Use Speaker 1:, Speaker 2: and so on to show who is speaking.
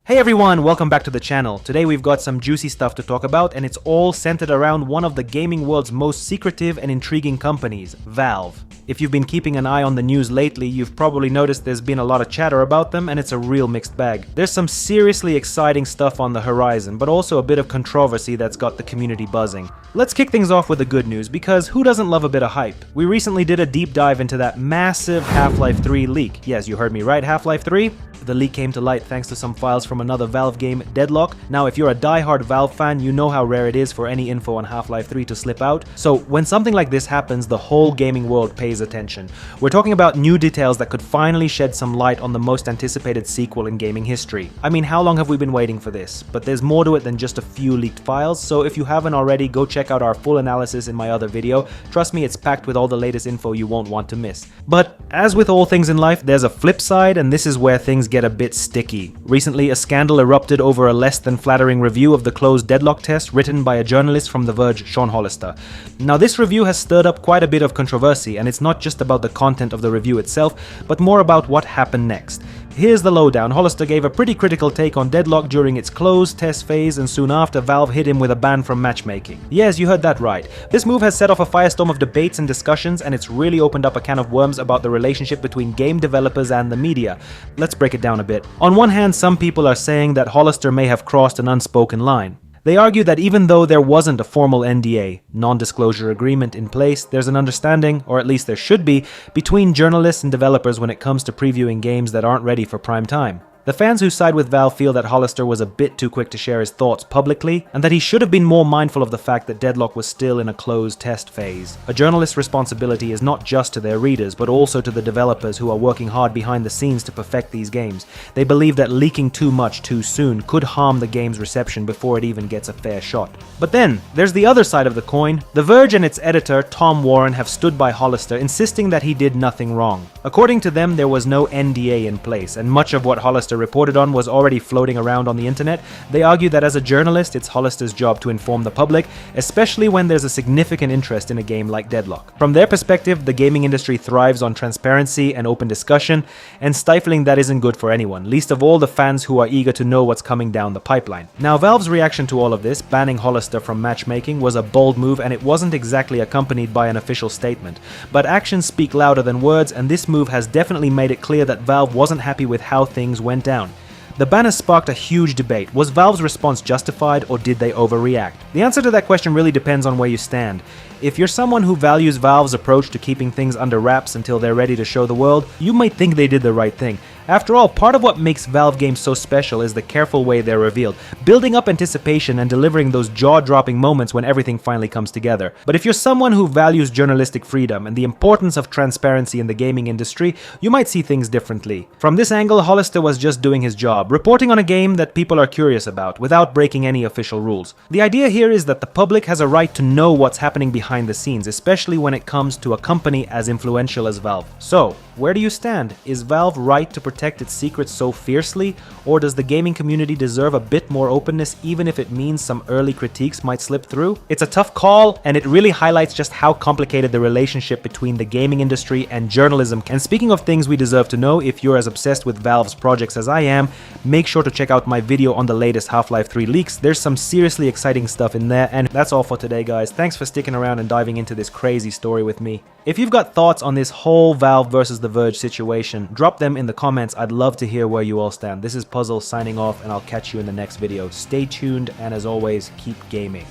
Speaker 1: Hey everyone, welcome back to the channel. Today we've got some juicy stuff to talk about, and it's all centered around one of the gaming world's most secretive and intriguing companies, Valve. If you've been keeping an eye on the news lately, you've probably noticed there's been a lot of chatter about them, and it's a real mixed bag. There's some seriously exciting stuff on the horizon, but also a bit of controversy that's got the community buzzing. Let's kick things off with the good news, because who doesn't love a bit of hype? We recently did a deep dive into that massive Half-Life 3 leak. Yes, you heard me right, Half-Life 3? The leak came to light thanks to some files from another Valve game, Deadlock. Now, if you're a die-hard Valve fan, you know how rare it is for any info on Half-Life 3 to slip out. So when something like this happens, the whole gaming world pays attention. We're talking about new details that could finally shed some light on the most anticipated sequel in gaming history. I mean, how long have we been waiting for this? But there's more to it than just a few leaked files, so if you haven't already, go check out our full analysis in my other video. Trust me, it's packed with all the latest info you won't want to miss. But as with all things in life, there's a flip side, and this is where things get a bit sticky. Recently, a scandal erupted over a less than flattering review of the closed Deadlock test written by a journalist from The Verge, Sean Hollister. Now, this review has stirred up quite a bit of controversy, and it's not just about the content of the review itself, but more about what happened next. Here's the lowdown. Hollister gave a pretty critical take on Deadlock during its closed test phase, and soon after, Valve hit him with a ban from matchmaking. Yes, you heard that right. This move has set off a firestorm of debates and discussions, and it's really opened up a can of worms about the relationship between game developers and the media. Let's break it down a bit. On one hand, some people are saying that Hollister may have crossed an unspoken line. They argue that even though there wasn't a formal NDA, non-disclosure agreement, in place, there's an understanding, or at least there should be, between journalists and developers when it comes to previewing games that aren't ready for prime time. The fans who side with Valve feel that Hollister was a bit too quick to share his thoughts publicly, and that he should have been more mindful of the fact that Deadlock was still in a closed test phase. A journalist's responsibility is not just to their readers, but also to the developers who are working hard behind the scenes to perfect these games. They believe that leaking too much too soon could harm the game's reception before it even gets a fair shot. But then, there's the other side of the coin. The Verge and its editor, Tom Warren, have stood by Hollister, insisting that he did nothing wrong. According to them, there was no NDA in place, and much of what Hollister reported on was already floating around on the internet. They argue that as a journalist, it's Hollister's job to inform the public, especially when there's a significant interest in a game like Deadlock. From their perspective, the gaming industry thrives on transparency and open discussion, and stifling that isn't good for anyone, least of all the fans who are eager to know what's coming down the pipeline. Now, Valve's reaction to all of this, banning Hollister from matchmaking, was a bold move, and it wasn't exactly accompanied by an official statement. But actions speak louder than words, and this move has definitely made it clear that Valve wasn't happy with how things went down. The ban has sparked a huge debate. Was Valve's response justified, or did they overreact? The answer to that question really depends on where you stand. If you're someone who values Valve's approach to keeping things under wraps until they're ready to show the world, you might think they did the right thing. After all, part of what makes Valve games so special is the careful way they're revealed, building up anticipation and delivering those jaw-dropping moments when everything finally comes together. But if you're someone who values journalistic freedom and the importance of transparency in the gaming industry, you might see things differently. From this angle, Hollister was just doing his job, reporting on a game that people are curious about, without breaking any official rules. The idea here is that the public has a right to know what's happening behind the scenes, especially when it comes to a company as influential as Valve. So, where do you stand? Is Valve right to protect its secrets so fiercely, or does the gaming community deserve a bit more openness even if it means some early critiques might slip through? It's a tough call, and it really highlights just how complicated the relationship between the gaming industry and journalism. And speaking of things we deserve to know, if you're as obsessed with Valve's projects as I am, make sure to check out my video on the latest Half-Life 3 leaks. There's some seriously exciting stuff in there, and that's all for today, guys. Thanks for sticking around and diving into this crazy story with me. If you've got thoughts on this whole Valve versus The Verge situation, drop them in the comments. I'd love to hear where you all stand. This is Puzzle signing off, and I'll catch you in the next video. Stay tuned, and as always, keep gaming.